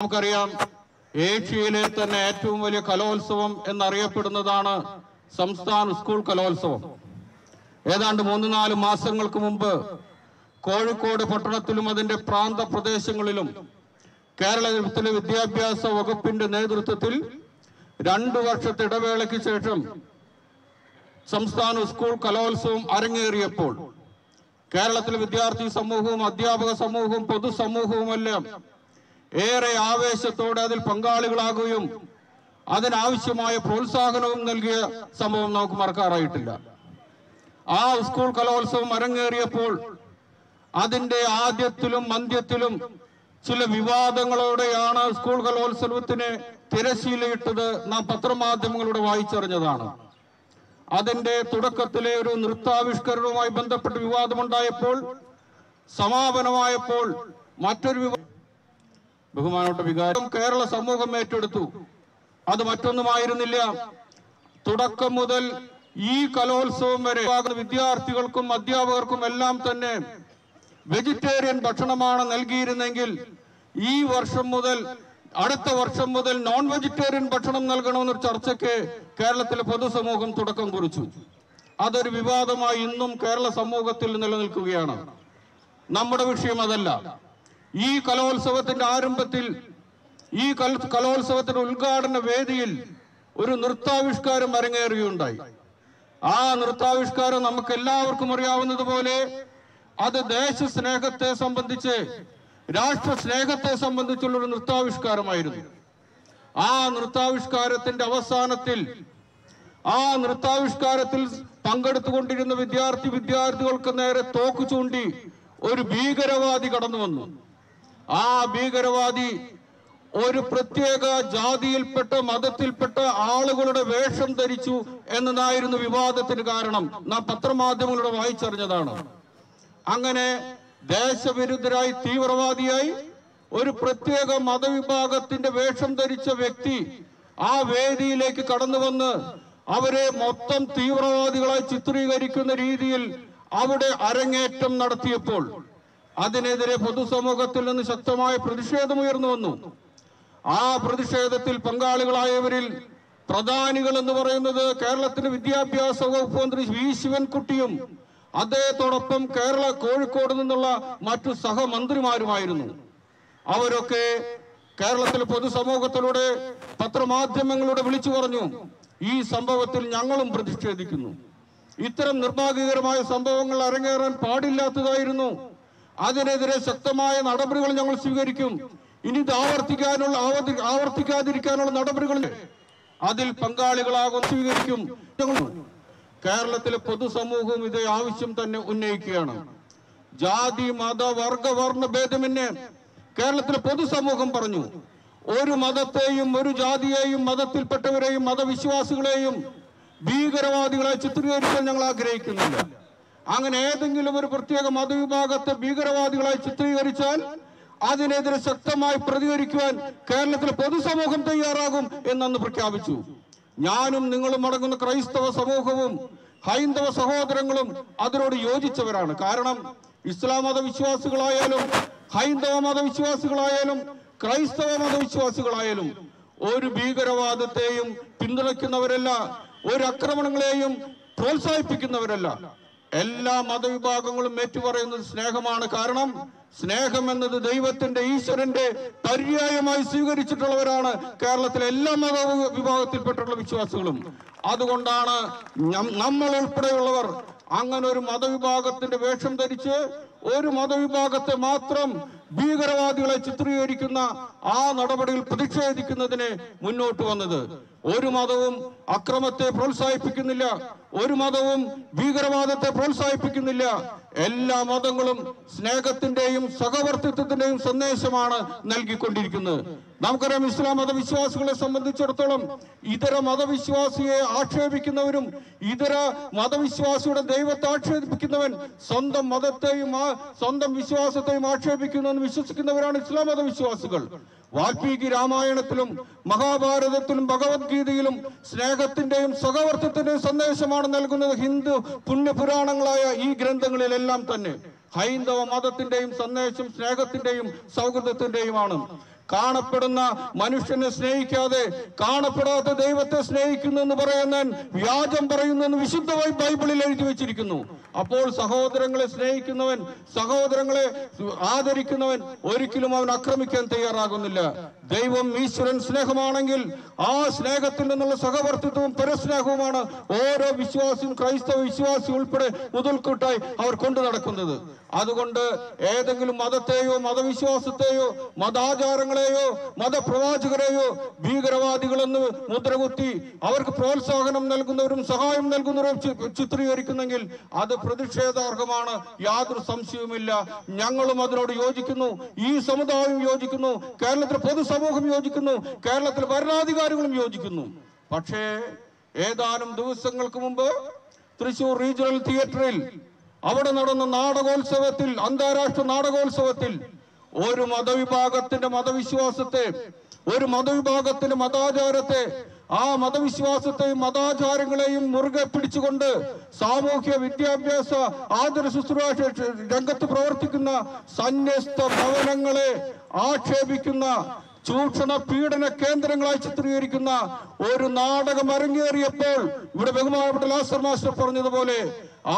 നമുക്കറിയാം, ഏഷ്യയിലെ തന്നെ ഏറ്റവും വലിയ കലോത്സവം എന്നറിയപ്പെടുന്നതാണ് സംസ്ഥാന സ്കൂൾ കലോത്സവം. ഏതാണ്ട് 3-4 മാസങ്ങൾക്ക് മുമ്പ് കോഴിക്കോട് പട്ടണത്തിലും അതിന്റെ പ്രാന്ത പ്രദേശങ്ങളിലും കേരളത്തിലെ വിദ്യാഭ്യാസ വകുപ്പിന്റെ നേതൃത്വത്തിൽ 2 വർഷത്തെ ഇടവേളയ്ക്ക് ശേഷം സംസ്ഥാന സ്കൂൾ കലോത്സവം അരങ്ങേറിയപ്പോൾ കേരളത്തിലെ വിദ്യാർത്ഥി സമൂഹവും അധ്യാപക സമൂഹവും പൊതുസമൂഹവുമെല്ലാം ഏറെ ആവേശത്തോടെ അതിൽ പങ്കാളികളാകുകയും അതിനാവശ്യമായ പ്രോത്സാഹനവും നൽകിയ സംഭവം നമുക്ക് മറക്കാറായിട്ടില്ല. ആ സ്കൂൾ കലോത്സവം അരങ്ങേറിയപ്പോൾ അതിന്റെ ആദ്യത്തിലും അന്ത്യത്തിലും ചില വിവാദങ്ങളോടെയാണ് സ്കൂൾ കലോത്സവത്തിന് തിരശ്ശീലയിട്ടത് നാം പത്രമാധ്യമങ്ങളിലൂടെ വായിച്ചറിഞ്ഞതാണ്. അതിന്റെ തുടക്കത്തിലെ ഒരു നൃത്താവിഷ്കരണവുമായി ബന്ധപ്പെട്ട് വിവാദമുണ്ടായപ്പോൾ, സമാപനമായപ്പോൾ മറ്റൊരു ബഹുമാനപ്പെട്ട വികാരം കേരള സമൂഹം ഏറ്റെടുത്തു. അത് മറ്റൊന്നുമായിരുന്നില്ല, തുടക്കം മുതൽ ഈ കലോത്സവം വരെ വിദ്യാർത്ഥികൾക്കും അധ്യാപകർക്കും എല്ലാം തന്നെ വെജിറ്റേറിയൻ ഭക്ഷണമാണ് നൽകിയിരുന്നെങ്കിൽ ഈ വർഷം മുതൽ അടുത്ത വർഷം മുതൽ നോൺ വെജിറ്റേറിയൻ ഭക്ഷണം നൽകണമെന്നൊരു ചർച്ചയ്ക്ക് കേരളത്തിലെ പൊതുസമൂഹം തുടക്കം കുറിച്ചു. അതൊരു വിവാദമായി ഇന്നും കേരള സമൂഹത്തിൽ നിലനിൽക്കുകയാണ്. നമ്മുടെ വിഷയം അതല്ല. ഈ കലോത്സവത്തിന്റെ ആരംഭത്തിൽ, ഈ കലോത്സവത്തിന്റെ ഉദ്ഘാടന വേദിയിൽ ഒരു നൃത്താവിഷ്കാരം അരങ്ങേറുകയുണ്ടായി. ആ നൃത്താവിഷ്കാരം നമുക്ക് എല്ലാവർക്കും അറിയാവുന്നതുപോലെ അത് ദേശസ്നേഹത്തെ സംബന്ധിച്ച്, രാഷ്ട്ര സ്നേഹത്തെ സംബന്ധിച്ചുള്ള ഒരു നൃത്താവിഷ്കാരമായിരുന്നു. ആ നൃത്താവിഷ്കാരത്തിന്റെ അവസാനത്തിൽ പങ്കെടുത്തുകൊണ്ടിരുന്ന വിദ്യാർത്ഥികൾക്ക് നേരെ തോക്ക് ചൂണ്ടി ഒരു ഭീകരവാദി കടന്നു വന്നു. ആ ഭീകരവാദി ഒരു പ്രത്യേക ജാതിയിൽപ്പെട്ട മതത്തിൽപ്പെട്ട ആളുകളുടെ വേഷം ധരിച്ചു എന്നതായിരുന്നു വിവാദത്തിന് കാരണം. നാം പത്രമാധ്യമങ്ങളിലൂടെ വായിച്ചറിഞ്ഞതാണ്. അങ്ങനെ ദേശവിരുദ്ധരായി തീവ്രവാദിയായി ഒരു പ്രത്യേക മതവിഭാഗത്തിന്റെ വേഷം ധരിച്ച വ്യക്തി ആ വേദിയിലേക്ക് കടന്നു വന്ന് അവരെ മൊത്തം തീവ്രവാദികളായി ചിത്രീകരിക്കുന്ന രീതിയിൽ അവിടെ അരങ്ങേറ്റം നടത്തിയപ്പോൾ അതിനെതിരെ പൊതുസമൂഹത്തിൽ നിന്ന് ശക്തമായ പ്രതിഷേധമുയർന്നു വന്നു. ആ പ്രതിഷേധത്തിൽ പങ്കാളികളായവരിൽ പ്രധാനികൾ എന്ന് പറയുന്നത് കേരളത്തിന്റെ വിദ്യാഭ്യാസ വകുപ്പ് മന്ത്രി വി ശിവൻകുട്ടിയും അദ്ദേഹത്തോടൊപ്പം കോഴിക്കോട് നിന്നുള്ള മറ്റു സഹമന്ത്രിമാരുമായിരുന്നു. അവരൊക്കെ കേരളത്തിലെ പൊതുസമൂഹത്തിലൂടെ പത്രമാധ്യമങ്ങളിലൂടെ വിളിച്ചു പറഞ്ഞു, ഈ സംഭവത്തിൽ ഞങ്ങളും പ്രതിഷേധിക്കുന്നു. ഇത്തരം നിർഭാഗ്യകരമായ സംഭവങ്ങൾ അരങ്ങേറാൻ പാടില്ലാത്തതായിരുന്നു. അതിനെതിരെ ശക്തമായ നടപടികൾ ഞങ്ങൾ സ്വീകരിക്കും. ഇനി ഇത് ആവർത്തിക്കാതിരിക്കാനുള്ള നടപടികൾ അതിൽ പങ്കാളികളാകും സ്വീകരിക്കും. കേരളത്തിലെ പൊതുസമൂഹവും ഇതേ ആവശ്യം തന്നെ ഉന്നയിക്കുകയാണ്. ജാതി മത വർഗ വർണ്ണ ഭേദമന്യേ കേരളത്തിലെ പൊതുസമൂഹം പറഞ്ഞു, ഒരു മതത്തെയും ഒരു ജാതിയെയും മതത്തിൽപ്പെട്ടവരെയും മതവിശ്വാസികളെയും ഭീകരവാദികളെ ചിത്രീകരിക്കാൻ ഞങ്ങൾ ആഗ്രഹിക്കുന്നില്ല. അങ്ങനെ ഏതെങ്കിലും ഒരു പ്രത്യേക മതവിഭാഗത്തെ ഭീകരവാദികളായി ചിത്രീകരിച്ചാൽ അതിനെതിരെ ശക്തമായി പ്രതികരിക്കുവാൻ കേരളത്തിലെ പൊതുസമൂഹം തയ്യാറാകും എന്നന്ന് പ്രഖ്യാപിച്ചു. ഞാനും നിങ്ങളും അടങ്ങുന്ന ക്രൈസ്തവ സമൂഹവും ഹൈന്ദവ സഹോദരങ്ങളും അതിനോട് യോജിച്ചവരാണ്. കാരണം ഇസ്ലാം മതവിശ്വാസികളായാലും ഹൈന്ദവ മതവിശ്വാസികളായാലും ക്രൈസ്തവ മതവിശ്വാസികളായാലും ഒരു ഭീകരവാദത്തെയും പിന്തുണയ്ക്കുന്നവരല്ല, ഒരു ആക്രമണങ്ങളെയും പ്രോത്സാഹിപ്പിക്കുന്നവരല്ല. എല്ലാ മതവിഭാഗങ്ങളും ഏറ്റുപറയുന്നത് സ്നേഹമാണ്. കാരണം സ്നേഹം എന്നത് ദൈവത്തിന്റെ, ഈശ്വരന്റെ പര്യായമായി സ്വീകരിച്ചിട്ടുള്ളവരാണ് കേരളത്തിലെ എല്ലാ മതവിഭാഗത്തിൽപ്പെട്ടുള്ള വിശ്വാസികളും. അതുകൊണ്ടാണ് നമ്മൾ ഉൾപ്പെടെയുള്ളവർ അങ്ങനെ ഒരു മതവിഭാഗത്തിന്റെ വേഷം ധരിച്ച് ഒരു മതവിഭാഗത്തെ മാത്രം ഭീകരവാദികളെ ചിത്രീകരിക്കുന്ന ആ നടപടിയിൽ പ്രതിഷേധിക്കുന്നതിന് മുന്നോട്ട് വന്നത്. ഒരു മതവും അക്രമത്തെ പ്രോത്സാഹിപ്പിക്കുന്നില്ല, ഒരു മതവും ഭീകരവാദത്തെ പ്രോത്സാഹിപ്പിക്കുന്നില്ല. എല്ലാ മതങ്ങളും സ്നേഹത്തിന്റെയും സഹവർത്തിത്വത്തിന്റെയും സന്ദേശമാണ് നൽകിക്കൊണ്ടിരിക്കുന്നത്. നമുക്കറിയാം, ഇസ്ലാം മതവിശ്വാസികളെ സംബന്ധിച്ചിടത്തോളം ഇതര മതവിശ്വാസിയെ ആക്ഷേപിക്കുന്നവരും ഇതര മതവിശ്വാസിയുടെ ദൈവത്തെ ആക്ഷേപിക്കുന്നവൻ സ്വന്തം മതത്തെയും സ്വന്തം വിശ്വാസത്തെയും ആക്ഷേപിക്കുന്നു വിശ്വസിക്കുന്നവരാണ് ഇസ്ലാം മതവിശ്വാസികൾ. വാൽമീകി രാമായണത്തിലും മഹാഭാരതത്തിലും ഭഗവത്ഗീതയിലും സ്നേഹത്തിന്റെയും സഹവർത്തിത്തിന്റെയും സന്ദേശമാണ് നൽകുന്നത്. ഹിന്ദു പുണ്യപുരാണങ്ങളായ ഈ ഗ്രന്ഥങ്ങളിലെല്ലാം തന്നെ ഹൈന്ദവ മതത്തിന്റെയും സന്ദേശം സ്നേഹത്തിന്റെയും സൗഹൃദത്തിന്റെയുമാണ്. കാണപ്പെടുന്ന മനുഷ്യനെ സ്നേഹിക്കാതെ കാണപ്പെടാത്ത ദൈവത്തെ സ്നേഹിക്കുന്നു എന്ന് പറയുന്ന വ്യാജം പറയുന്നു എന്ന് വിശുദ്ധമായി ബൈബിളിൽ എഴുതി വെച്ചിരിക്കുന്നു. അപ്പോൾ സഹോദരങ്ങളെ സ്നേഹിക്കുന്നവൻ, സഹോദരങ്ങളെ ആദരിക്കുന്നവൻ ഒരിക്കലും അവൻ ആക്രമിക്കാൻ തയ്യാറാകുന്നില്ല. ദൈവം ഈശ്വരൻ സ്നേഹമാണെങ്കിൽ ആ സ്നേഹത്തിൽ നിന്നുള്ള സഹവർത്തിത്വവും പരസ്നേഹവുമാണ് ഓരോ വിശ്വാസിയും, ക്രൈസ്തവ വിശ്വാസി ഉൾപ്പെടെ മുതൽക്കൂട്ടായി അവർ കൊണ്ടു നടക്കുന്നത്. അതുകൊണ്ട് ഏതെങ്കിലും മതത്തെയോ മതവിശ്വാസത്തെയോ മതാചാരങ്ങളെയോ മതപ്രവാചകരെയോ ഭീകരവാദികളെന്ന് മുദ്രകുത്തി അവർക്ക് പ്രോത്സാഹനം നൽകുന്നവരും സഹായം നൽകുന്നവരും ചിത്രീകരിക്കുന്നെങ്കിൽ അത് പ്രതിഷേധാർഹമാണ്, യാതൊരു സംശയവുമില്ല. ഞങ്ങളും അതിനോട് യോജിക്കുന്നു, ഈ സമുദായം യോജിക്കുന്നു, കേരളത്തിലെ പൊതുസമൂഹം യോജിക്കുന്നു, കേരളത്തിലെ ഭരണാധികാരികളും യോജിക്കുന്നു. പക്ഷേ ഏതാനും ദിവസങ്ങൾക്ക് മുമ്പ് തൃശൂർ റീജിയണൽ തിയേറ്ററിൽ അവിടെ നടന്ന നാടകോത്സവത്തിൽ, അന്താരാഷ്ട്ര നാടകോത്സവത്തിൽ ഒരു മതവിഭാഗത്തിന്റെ മതവിശ്വാസത്തെ, ഒരു മതവിഭാഗത്തിന്റെ മതാചാരത്തെ, ആ മതവിശ്വാസത്തെയും മതാചാരങ്ങളെയും മുറുകെ പിടിച്ചുകൊണ്ട് സാമൂഹ്യ വിദ്യാഭ്യാസ ആദര ശുശ്രൂഷ രംഗത്ത് പ്രവർത്തിക്കുന്ന സന്യസ്ത ഭവനങ്ങളെ ആക്ഷേപിക്കുന്ന, ചൂഷണ പീഡന കേന്ദ്രങ്ങളായി ചിത്രീകരിക്കുന്ന ഒരു നാടകം അരങ്ങേറിയപ്പോൾ ഇവിടെ ബഹുമാനപ്പെട്ട ലാസർ മാസ്റ്റർ പറഞ്ഞതുപോലെ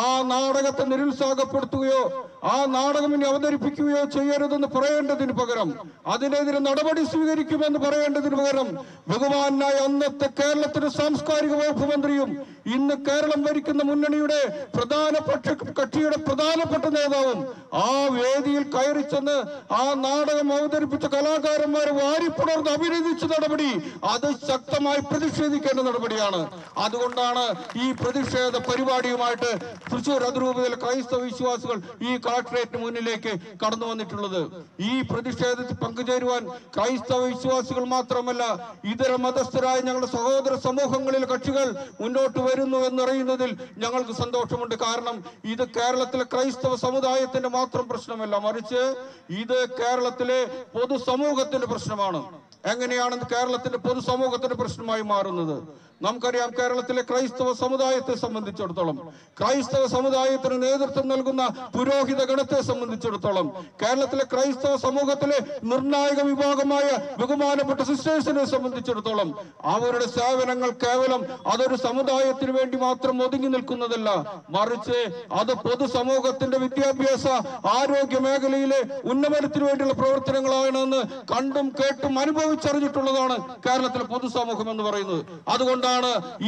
ആ നാടകത്തെ നിരുത്സാഹപ്പെടുത്തുകയോ ആ നാടകം ഇനി അവതരിപ്പിക്കുകയോ ചെയ്യരുതെന്ന് പറയേണ്ടതിന് പകരം, അതിനെതിരെ നടപടി സ്വീകരിക്കുമെന്ന് പറയേണ്ടതിന് പകരം, ബഹുമാനായ അന്നത്തെ കേരളത്തിന്റെ സാംസ്കാരിക വകുപ്പ് മന്ത്രിയും ഇന്ന് കേരളം ഭരിക്കുന്ന മുന്നണിയുടെ പ്രധാനപ്പെട്ട കക്ഷിയുടെ പ്രധാനപ്പെട്ട നേതാവും ആ വേദിയിൽ കയറി ചെന്ന് ആ നാടകം അവതരിപ്പിച്ച കലാകാരന്മാരെ വാരിപ്പുണർന്ന് അഭിനന്ദിച്ച നടപടി അത് ശക്തമായി പ്രതിഷേധിക്കേണ്ട നടപടിയാണ്. അതുകൊണ്ടാണ് ഈ പ്രതിഷേധ പരിപാടിയുമായിട്ട് തൃശൂർ അതിരൂപതയിലെ ക്രൈസ്തവ വിശ്വാസികൾ ഈ കളക്ടറേറ്റിന് മുന്നിലേക്ക് കടന്നു വന്നിട്ടുള്ളത്. ഈ പ്രതിഷേധത്തിൽ പങ്കുചേരുവാൻ ക്രൈസ്തവ വിശ്വാസികൾ മാത്രമല്ല, ഇതര മതസ്ഥരായ ഞങ്ങളുടെ സഹോദര സമൂഹങ്ങളിലെ കക്ഷികൾ മുന്നോട്ട് വരുന്നു എന്നറിയുന്നതിൽ ഞങ്ങൾക്ക് സന്തോഷമുണ്ട്. കാരണം ഇത് കേരളത്തിലെ ക്രൈസ്തവ സമുദായത്തിന്റെ മാത്രം പ്രശ്നമല്ല, മറിച്ച് ഇത് കേരളത്തിലെ പൊതുസമൂഹത്തിന്റെ പ്രശ്നമാണ്. എങ്ങനെയാണ് കേരളത്തിന്റെ പൊതുസമൂഹത്തിന്റെ പ്രശ്നമായി മാറുന്നത്? നമുക്കറിയാം, കേരളത്തിലെ ക്രൈസ്തവ സമുദായത്തെ സംബന്ധിച്ചിടത്തോളം, ക്രൈസ്തവ സമുദായത്തിന് നേതൃത്വം നൽകുന്ന പുരോഹിത ഗണത്തെ സംബന്ധിച്ചിടത്തോളം, കേരളത്തിലെ ക്രൈസ്തവ സമൂഹത്തിലെ നിർണായക വിഭാഗമായ ബഹുമാനപ്പെട്ട സിസ്റ്റേഴ്സിനെ സംബന്ധിച്ചിടത്തോളം അവരുടെ സേവനങ്ങൾ കേവലം അതൊരു സമുദായത്തിന് വേണ്ടി മാത്രം ഒതുങ്ങി നിൽക്കുന്നതല്ല, മറിച്ച് അത് പൊതുസമൂഹത്തിന്റെ വിദ്യാഭ്യാസ ആരോഗ്യ മേഖലയിലെ ഉന്നമനത്തിന് വേണ്ടിയുള്ള പ്രവർത്തനങ്ങളാണെന്ന് കണ്ടും കേട്ടും അനുഭവിച്ചറിഞ്ഞിട്ടുള്ളതാണ് കേരളത്തിലെ പൊതുസമൂഹം എന്ന് പറയുന്നത്. അതുകൊണ്ടാണ്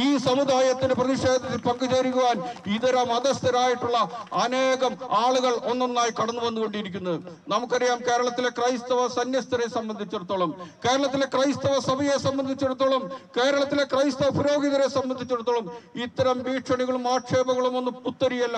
ഈ സമുദായത്തിന്റെ പ്രതിഷേധത്തിൽ പങ്കുചേരുവാൻ ഇതര മതസ്ഥരായിട്ടുള്ള അനേകം ആളുകൾ ഒന്നൊന്നായി കടന്നു വന്നുകൊണ്ടിരിക്കുന്നത്. നമുക്കറിയാം, കേരളത്തിലെ ക്രൈസ്തവ സന്യസ്തരെ സംബന്ധിച്ചിടത്തോളം, കേരളത്തിലെ ക്രൈസ്തവ സഭയെ സംബന്ധിച്ചിടത്തോളം, കേരളത്തിലെ ക്രൈസ്തവ പുരോഹിതരെ സംബന്ധിച്ചിടത്തോളം ഇത്തരം ഭീഷണികളും ആക്ഷേപങ്ങളും ഒന്നും പുത്തരിയല്ല.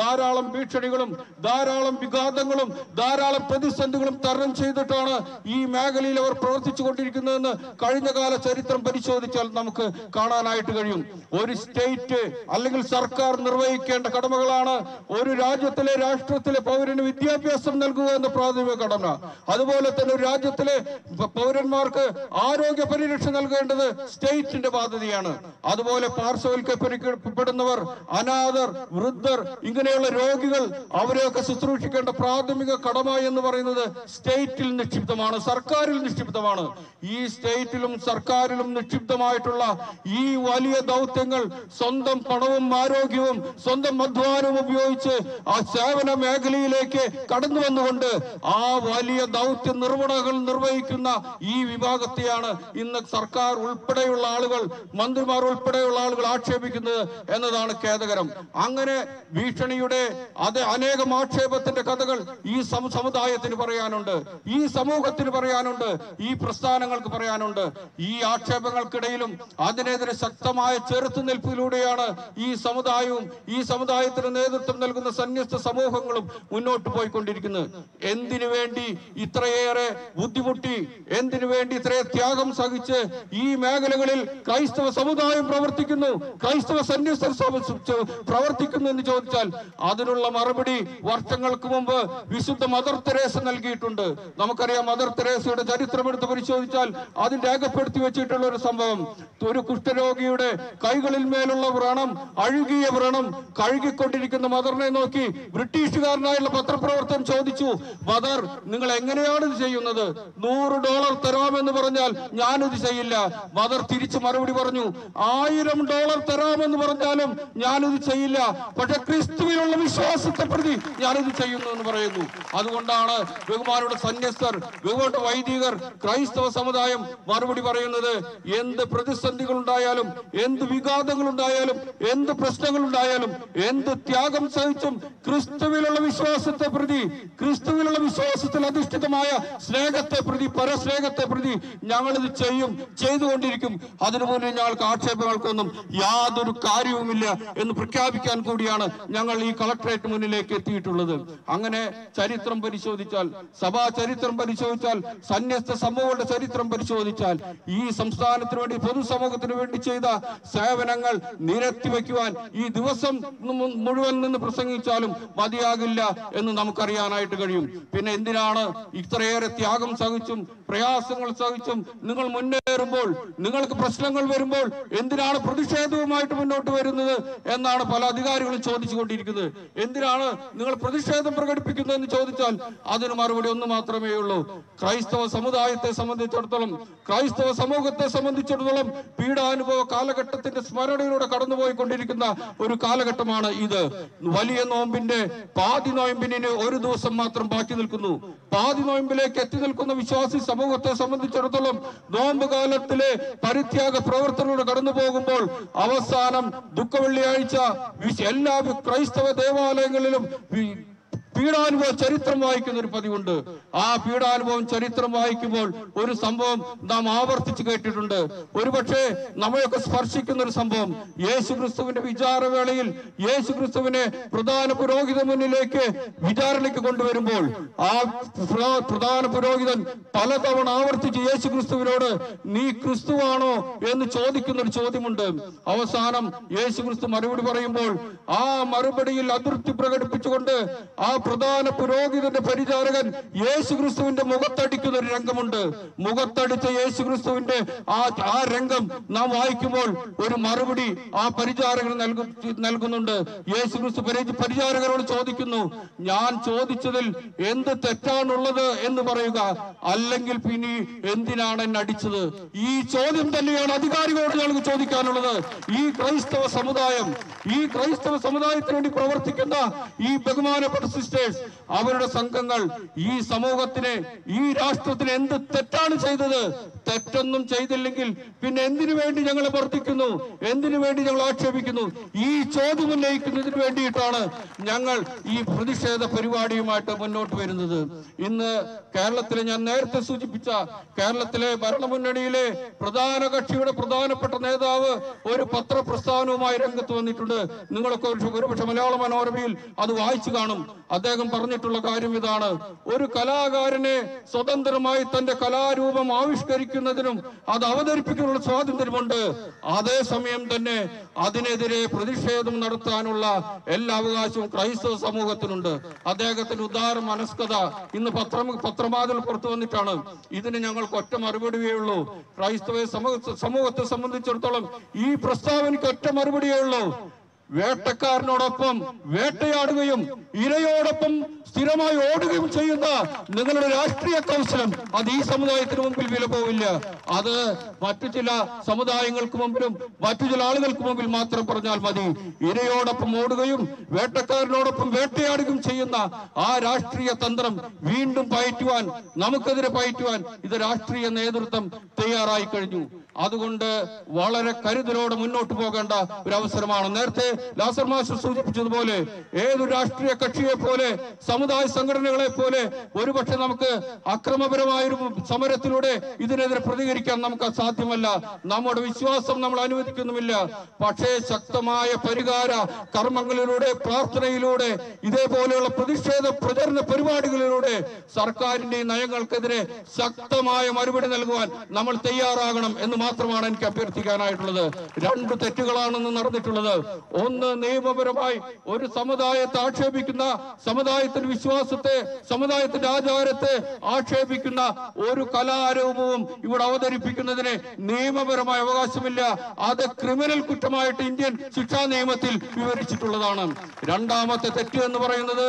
ധാരാളം ഭീഷണികളും ധാരാളം വിഘാതങ്ങളും ധാരാളം പ്രതിസന്ധികളും തരണം ചെയ്തിട്ടാണ് ഈ മേഖലയിൽ അവർ പ്രവർത്തിച്ചു കൊണ്ടിരിക്കുന്നതെന്ന് കഴിഞ്ഞ കാല ചരിത്രം പരിശോധിച്ചാൽ നമുക്ക് കാണാനായിട്ട് കഴിയും. ഒരു സ്റ്റേറ്റ് അല്ലെങ്കിൽ സർക്കാർ നിർവഹിക്കേണ്ട കടമകളാണ് ഒരു രാജ്യത്തിലെ രാഷ്ട്രത്തിലെ പൗരന് വിദ്യാഭ്യാസം നൽകുക എന്ന പ്രാഥമിക കടമ. അതുപോലെ തന്നെ ഒരു രാജ്യത്തിലെ പൗരന്മാർക്ക് ആരോഗ്യ പരിരക്ഷ നൽകേണ്ടത് സ്റ്റേറ്റിന്റെ ബാധ്യതയാണ്. അതുപോലെ പാർശ്വവൽക്കരിക്കപ്പെടുന്നവർ, അനാഥർ, വൃദ്ധർ, ഇങ്ങനെയുള്ള രോഗികൾ, അവരെയൊക്കെ ശുശ്രൂഷിക്കേണ്ട പ്രാഥമിക കടമ എന്ന് പറയുന്നത് സ്റ്റേറ്റിൽ നിക്ഷിപ്തമാണ്, സർക്കാരിൽ നിക്ഷിപ്തമാണ്. ഈ സ്റ്റേറ്റിലും സർക്കാരിലും നിക്ഷിപ്തമായിട്ടുള്ള ഈ വലിയ ദൗത്യങ്ങൾ സ്വന്തം പണവും ആരോഗ്യവും സ്വന്തം അധ്വാനവും ഉപയോഗിച്ച് ആ സേവന മേഖലയിലേക്ക് കടന്നു വന്നുകൊണ്ട് ആ വലിയ ദൗത്യ നിർവഹണകൾ നിർവഹിക്കുന്ന ഈ വിഭാഗത്തെയാണ് ഇന്ന് സർക്കാർ ഉൾപ്പെടെയുള്ള ആളുകൾ, മന്ത്രിമാർ ഉൾപ്പെടെയുള്ള ആളുകൾ ആക്ഷേപിക്കുന്നത് എന്നതാണ് ഖേദകരം. അങ്ങനെ ഭീഷണിയുടെ അനേകം ആക്ഷേപത്തിന്റെ കഥകൾ ഈ സമുദായത്തിന് പറയാനുണ്ട്, ഈ സമൂഹത്തിന് പറയാനുണ്ട്, ഈ പ്രസ്ഥാനങ്ങൾക്ക് പറയാനുണ്ട്. ഈ ആക്ഷേപങ്ങൾക്കിടയിലും അതിനെതിരെ ശക്തമായ ചെറുത്തുനിൽപ്പിലൂടെയാണ് ഈ സമുദായവും ഈ സമുദായത്തിന് നേതൃത്വം നൽകുന്ന സന്യസ്ത സമൂഹങ്ങളും മുന്നോട്ട് പോയിക്കൊണ്ടിരിക്കുന്നത്. എന്തിനു വേണ്ടി ഇത്രയേറെ ബുദ്ധിമുട്ടി, എന്തിനു വേണ്ടി ഇത്രയെ ത്യാഗം സഹിച്ച് ഈ മേഖലകളിൽ ക്രൈസ്തവ സമുദായം പ്രവർത്തിക്കുന്നു, ക്രൈസ്തവ സന്യസ്തർ പ്രവർത്തിക്കുന്നു എന്ന് ചോദിച്ചാൽ അതിനുള്ള മറുപടി വർഷങ്ങൾക്ക് മുമ്പ് വിശുദ്ധ മദർ തെരേസ നൽകിയിട്ടുണ്ട്. നമുക്കറിയാം, മദർ തെരേസയുടെ ചരിത്രമെടുത്ത് പരിശോധിച്ചാൽ പരിശോധിച്ചാൽ അതിൽ രേഖപ്പെടുത്തി വെച്ചിട്ടുള്ള ഒരു സംഭവം, ഒരു കുഷ്ഠരോഗിയുടെ കൈകളിൽ മേലുള്ള വ്രണം, അഴുകിയ വ്രണം കഴുകിക്കൊണ്ടിരിക്കുന്ന മദറിനെ നോക്കി ബ്രിട്ടീഷുകാരനായുള്ള പത്രപ്രവർത്തകൻ ചോദിച്ചു, മദർ, നിങ്ങൾ എങ്ങനെയാണ് ഇത് ചെയ്യുന്നത്? $100 തരാമെന്ന് പറഞ്ഞാൽ ഞാനിത് ചെയ്യില്ല. മദർ തിരിച്ചു മറുപടി പറഞ്ഞു, $1000 തരാമെന്ന് പറഞ്ഞാലും ഞാനിത് ചെയ്യില്ല, പക്ഷെ ക്രിസ്തുവിനുള്ള വിശ്വാസത്തെ പ്രതി ഞാനിത് ചെയ്യുന്നു എന്ന് പറയുന്നു. അതുകൊണ്ടാണ് ബഹുമാനയുടെ സന്യസ്തർ, ബഹുമാനയുടെ വൈദികർ, ക്രൈസ്തവ സമുദായം മറുപടി പറയുന്നത്, എന്ത് പ്രതിസന്ധികൾ ഉണ്ടായാലും, എന്ത് വിഘാതങ്ങൾ ഉണ്ടായാലും, എന്ത് പ്രശ്നങ്ങൾ ഉണ്ടായാലും, എന്ത് ത്യാഗം സഹിച്ചും ക്രിസ്തുവിലുള്ള വിശ്വാസത്തെ പ്രതി, ക്രിസ്തുവിലുള്ള വിശ്വാസത്തിൽ അധിഷ്ഠിതമായ സ്നേഹത്തെ പ്രതി, പരസ്നേഹത്തെ പ്രതി ഞങ്ങളിത് ചെയ്തുകൊണ്ടിരിക്കും. അതിനു മുന്നിൽ ഞങ്ങൾക്ക് ആക്ഷേപങ്ങൾക്കൊന്നും യാതൊരു കാര്യവുമില്ല എന്ന് പ്രഖ്യാപിക്കാൻ കൂടിയാണ് ഞങ്ങൾ ഈ കളക്ടറേറ്റ് മുന്നിലേക്ക് എത്തിയിട്ടുള്ളത്. അങ്ങനെ ചരിത്രം പരിശോധിച്ചാൽ, സഭാ ചരിത്രം പരിശോധിച്ചാൽ, സന്യസ്ത സമൂഹങ്ങളുടെ ചരിത്രം പരിശോധിച്ചാൽ, ഈ സംസ്ഥാനത്തിന് വേണ്ടി, പൊതുസമൂഹത്തിന് വേണ്ടി ചെയ്ത സേവനങ്ങൾ നിരത്തി വയ്ക്കുവാൻ ഈ ദിവസം മുഴുവൻ നിന്ന് പ്രസംഗിച്ചാലും മതിയാകില്ല എന്ന് നമുക്കറിയാനായിട്ട് കഴിയും. പിന്നെ എന്തിനാണ് ഇത്രയേറെ ത്യാഗം സഹിച്ചും പ്രയാസങ്ങൾ സഹിച്ചും നിങ്ങൾ മുന്നേറുമ്പോൾ, നിങ്ങൾക്ക് പ്രശ്നങ്ങൾ വരുമ്പോൾ എന്തിനാണ് പ്രതിഷേധവുമായിട്ട് മുന്നോട്ട് വരുന്നത് എന്നാണ് പല അധികാരികളും ചോദിച്ചുകൊണ്ടിരിക്കുന്നത്. എന്തിനാണ് നിങ്ങൾ പ്രതിഷേധം പ്രകടിപ്പിക്കുന്നതെന്ന് ചോദിച്ചാൽ അതിന് മറുപടി ഒന്ന് മാത്രമേ ഉള്ളൂ. ക്രൈസ്തവ സമുദായത്തെ സംബന്ധിച്ചിടത്തോളം, ക്രൈസ്തവ സമൂഹത്തെ സംബന്ധിച്ചിടത്തോളം പീഡാനുഭവ കാലഘട്ടത്തിന്റെ സ്മരണയിലൂടെ കടന്നുപോയിക്കൊണ്ടിരിക്കുന്ന ഒരു കാലഘട്ടമാണ് ഇത്. വലിയ നോമ്പിന്റെ പാതി നോയമ്പിന് ഒരു ദിവസം മാത്രം ബാക്കി നിൽക്കുന്നു. പാതി നോയമ്പിലേക്ക് എത്തി നിൽക്കുന്ന വിശ്വാസി സമൂഹത്തെ സംബന്ധിച്ചിടത്തോളം നോമ്പ് കാലത്തിലെ പരിത്യാഗ പ്രവർത്തനങ്ങളോട് കടന്നു പോകുമ്പോൾ അവസാനം ദുഃഖവെള്ളിയാഴ്ച എല്ലാ ക്രൈസ്തവ ദേവാലയങ്ങളിലും പീഡാനുഭവ ചരിത്രം വായിക്കുന്ന ഒരു പതിവുണ്ട്. ആ പീഡാനുഭവം ചരിത്രം വായിക്കുമ്പോൾ ഒരു സംഭവം നാം ആവർത്തിച്ച് കേട്ടിട്ടുണ്ട്. ഒരുപക്ഷെ നമ്മളെയൊക്കെ സ്പർശിക്കുന്ന ഒരു സംഭവം, യേശുക്രിസ്തുവിന്റെ വിചാരവേളയിൽ യേശുക്രിസ്തുവിനെ പ്രധാന പുരോഹിത മുന്നിലേക്ക് വിചാരണയ്ക്ക് കൊണ്ടുവരുമ്പോൾ ആ പ്രധാന പുരോഹിതൻ പലതവണ ആവർത്തിച്ച് യേശുക്രിസ്തുവിനോട് നീ ക്രിസ്തുവാണോ എന്ന് ചോദിക്കുന്ന ഒരു ചോദ്യമുണ്ട്. അവസാനം യേശുക്രിസ്തു മറുപടി പറയുമ്പോൾ ആ മറുപടിയിൽ അതൃപ്തി പ്രകടിപ്പിച്ചുകൊണ്ട് ആ പ്രധാന പുരോഹിതന്റെ പരിചാരകൻ യേശുക്രിസ്തുവിന്റെ മുഖത്തടിക്കുന്ന ഒരു രംഗമുണ്ട്. മുഖത്തടിച്ച യേശുക്രിസ്തുവിന്റെ ആ രംഗം നാം വായിക്കുമ്പോൾ ഒരു മറുപടി ആ പരിചാരകൻ നൽകുന്നുണ്ട്. യേശുക്രിസ്തു പരിചാരകനോട് ചോദിക്കുന്നു, ഞാൻ ചോദിച്ചതിൽ എന്ത് തെറ്റാണുള്ളത് എന്ന് പറയുക, അല്ലെങ്കിൽ പിന്നെ എന്തിനാണ് എന്നെ അടിച്ചത്? ഈ ചോദ്യം തന്നെയാണ് അധികാരികളോട് ഞങ്ങൾക്ക് ചോദിക്കാനുള്ളത്. ഈ ക്രൈസ്തവ സമുദായത്തിന് വേണ്ടി പ്രവർത്തിക്കുന്ന ഈ ബഹുമാനപ്പെട്ട സിസ്റ്റേഴ്സ്, അവരുടെ സംഘങ്ങൾ ഈ സമൂഹത്തിന്, ഈ രാഷ്ട്രത്തിന് എന്ത് തെറ്റാണ് ചെയ്തത്? തെറ്റൊന്നും ചെയ്തില്ലെങ്കിൽ പിന്നെ എന്തിനു വേണ്ടി ഞങ്ങൾ വർദ്ധിക്കുന്നു? എന്തിനു വേണ്ടി ഞങ്ങൾ ആക്ഷേപിക്കുന്നു? ഈ ചോദ്യം ഉന്നയിക്കുന്നതിന് വേണ്ടിയിട്ടാണ് ഞങ്ങൾ ഈ പ്രതിഷേധ പരിപാടിയുമായിട്ട് മുന്നോട്ട് വരുന്നത്. ഇന്ന് കേരളത്തിലെ, ഞാൻ നേരത്തെ സൂചിപ്പിച്ച കേരളത്തിലെ ഭരണമുന്നണിയിലെ പ്രധാന കക്ഷിയുടെ പ്രധാനപ്പെട്ട നേതാവ് ഒരു പത്രപ്രസ്ഥാനവുമായി രംഗത്ത് വന്നിട്ടുണ്ട്. നിങ്ങളൊക്കെ ഒരുപക്ഷെ മലയാള മനോരമയിൽ അത് വായിച്ചു കാണും. അദ്ദേഹം പറഞ്ഞിട്ടുള്ള കാര്യം ഇതാണ്: ഒരു കലാകാരനെ സ്വതന്ത്രമായി തന്റെ കലാരൂപം ആവിഷ്കരിക്കുന്നതിനും അത് അവതരിപ്പിക്കാനുള്ള സ്വാതന്ത്ര്യമുണ്ട്. അതേസമയം തന്നെ അതിനെതിരെ പ്രതിഷേധം നടത്താനുള്ള എല്ലാ അവകാശവും ക്രൈസ്തവ സമൂഹത്തിനുണ്ട്. അദ്ദേഹത്തിന്റെ ഉദാര മനസ്കത ഇന്ന് പത്രമാധ്യമങ്ങൾ പുറത്തു വന്നിട്ടാണ്. ഇതിന് ഞങ്ങൾക്ക് ഒറ്റ മറുപടിയേ ഉള്ളൂ. ക്രൈസ്തവ സമൂഹത്തെ സംബന്ധിച്ചിടത്തോളം ഈ പ്രസ്താവനയ്ക്ക് ഒറ്റ മറുപടിയേ ഉള്ളൂ: വേട്ടക്കാരനോടൊപ്പം വേട്ടയാടുകയും ഇരയോടൊപ്പം സ്ഥിരമായി ഓടുകയും ചെയ്യുന്ന നിങ്ങളുടെ രാഷ്ട്രീയ കൗശലം അത് ഈ സമുദായത്തിന് മുമ്പിൽ വില പോവില്ല. അത് മറ്റു ചില സമുദായങ്ങൾക്ക് മുമ്പിലും മറ്റു ചില ആളുകൾക്ക് മുമ്പിൽ മാത്രം പറഞ്ഞാൽ മതി. ഇരയോടൊപ്പം ഓടുകയും വേട്ടക്കാരനോടൊപ്പം വേട്ടയാടുകയും ചെയ്യുന്ന ആ രാഷ്ട്രീയ തന്ത്രം വീണ്ടും പയറ്റുവാൻ, നമുക്കെതിരെ പയറ്റുവാൻ ഇത് രാഷ്ട്രീയ നേതൃത്വം തയ്യാറായി കഴിഞ്ഞു. അതുകൊണ്ട് വളരെ കരുതലോടെ മുന്നോട്ട് പോകേണ്ട ഒരു അവസരമാണ്. നേരത്തെ ലാസർ മാസ്റ്റർ സൂചിപ്പിച്ചതുപോലെ ഏതൊരു രാഷ്ട്രീയ കക്ഷിയെ പോലെ, സമുദായ സംഘടനകളെ പോലെ ഒരുപക്ഷെ നമുക്ക് അക്രമപരമായൊരു സമരത്തിലൂടെ ഇതിനെതിരെ പ്രതികരിക്കാൻ നമുക്ക് സാധ്യമല്ല. നമ്മുടെ വിശ്വാസം നമ്മൾ അനുവദിക്കുന്നുമില്ല. പക്ഷേ ശക്തമായ പരിഹാര കർമ്മങ്ങളിലൂടെ, പ്രാർത്ഥനയിലൂടെ, ഇതേപോലെയുള്ള പ്രതിഷേധ പ്രചരണ പരിപാടികളിലൂടെ സർക്കാരിന്റെ നയങ്ങൾക്കെതിരെ ശക്തമായ മറുപടി നൽകുവാൻ നമ്മൾ തയ്യാറാകണം എന്ന് മാത്രമാണ് എനിക്ക് അഭ്യർത്ഥിക്കാനായിട്ടുള്ളത്. 2 തെറ്റുകളാണെന്ന് നടന്നിട്ടുള്ളത്. ഒന്ന്, നിയമപരമായി ഒരു സമുദായത്തെ ആക്ഷേപിക്കുന്ന, സമുദായത്തിന്റെ വിശ്വാസത്തെ, സമുദായത്തിന്റെ ആചാരത്തെ ആക്ഷേപിക്കുന്ന ഒരു കലാരൂപവും ഇവിടെ അവതരിപ്പിക്കുന്നതിന് നിയമപരമായ അവകാശമില്ല. അത് ക്രിമിനൽ കുറ്റമായിട്ട് ഇന്ത്യൻ ശിക്ഷാ നിയമത്തിൽ വിവരിച്ചിട്ടുള്ളതാണ്. രണ്ടാമത്തെ തെറ്റ് എന്ന് പറയുന്നത്,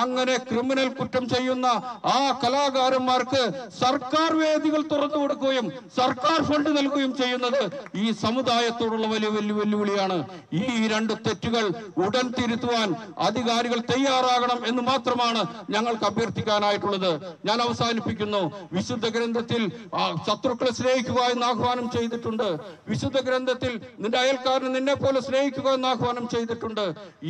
അങ്ങനെ ക്രിമിനൽ കുറ്റം ചെയ്യുന്ന ആ കലാകാരന്മാർക്ക് സർക്കാർ വേദികൾ തുറന്നു കൊടുക്കുകയും സർക്കാർ ഫണ്ട് നൽകുകയും ചെയ്യുന്നത് ഈ സമുദായത്തോടുള്ള വലിയ വെല്ലുവിളിയാണ്. ഈ 2 തെറ്റുകൾ ഉടൻ തിരുത്തുവാൻ അധികാരികൾ തയ്യാറാകണം എന്ന് മാത്രമാണ് ഞങ്ങൾക്ക് അഭ്യർത്ഥിക്കാനായിട്ടുള്ളത്. ഞാൻ അവസാനിപ്പിക്കുന്നു. വിശുദ്ധ ഗ്രന്ഥത്തിൽ ശത്രുക്കളെ സ്നേഹിക്കുക എന്ന് ആഹ്വാനം ചെയ്തിട്ടുണ്ട്. വിശുദ്ധ ഗ്രന്ഥത്തിൽ നിന്റെ അയൽക്കാരനെ നിന്നെ പോലെ സ്നേഹിക്കുക എന്ന് ആഹ്വാനം ചെയ്തിട്ടുണ്ട്.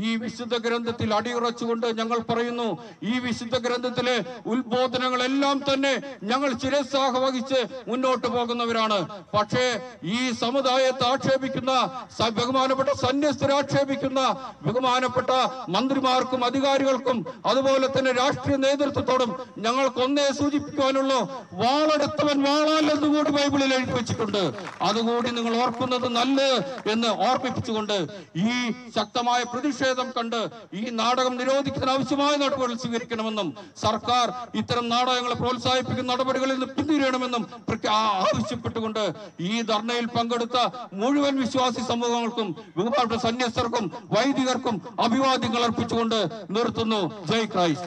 ഈ വിശുദ്ധ ഗ്രന്ഥത്തിൽ അടിയുറച്ചുകൊണ്ട് ഞങ്ങൾ പറയുന്നു, ഈ വിശുദ്ധ ഗ്രന്ഥത്തിലെ ഉത്ബോധനങ്ങളെല്ലാം തന്നെ ഞങ്ങൾ ശിരസ്സാഹ വഹിച്ച് മുന്നോട്ട് പോകുന്നവരാണ്. പക്ഷേ ഈ സമുദായത്തെ ആക്ഷേപിക്കുന്ന, ബഹുമാനപ്പെട്ട സന്യസ്തരെ ആക്ഷേപിക്കുന്ന ബഹുമാനപ്പെട്ട മന്ത്രിമാർക്കും അധികാരികൾക്കും അതുപോലെ തന്നെ രാഷ്ട്രീയ നേതൃത്വത്തോടും ഞങ്ങൾക്ക് ഒന്നേ സൂചിപ്പിക്കുവാനുള്ളൂ, വാളെടുത്തവൻ വാളാൽ എന്നുകൂടി ബൈബിളിൽ എഴുതി വെച്ചിട്ടുണ്ട്. അതുകൂടി നിങ്ങൾ ഓർക്കുന്നത് നല്ലത് എന്ന് ഓർമ്മിപ്പിച്ചുകൊണ്ട് ഈ ശക്തമായ പ്രതിഷേധം കണ്ട് ഈ നാടകം നിരോധിക്കുന്നതിന് ആവശ്യമായ നടപടികൾ സ്വീകരിക്കണമെന്നും സർക്കാർ ഇത്തരം നാടകങ്ങളെ പ്രോത്സാഹിപ്പിക്കുന്ന നടപടികളിൽ നിന്ന് പിന്തിരിയണമെന്നും ആവശ്യപ്പെട്ടുകൊണ്ട് ഈ ധർണയിൽ പങ്കെടുത്ത മുഴുവൻ വിശ്വാസി സമൂഹങ്ങൾക്കും ബഹുമാനപ്പെട്ട സന്യസ്തർക്കും വൈദികർക്കും അഭിവാദ്യങ്ങൾ അർപ്പിച്ചുകൊണ്ട് നിർത്തുന്നു. ജയ് ക്രൈസ്റ്റ്.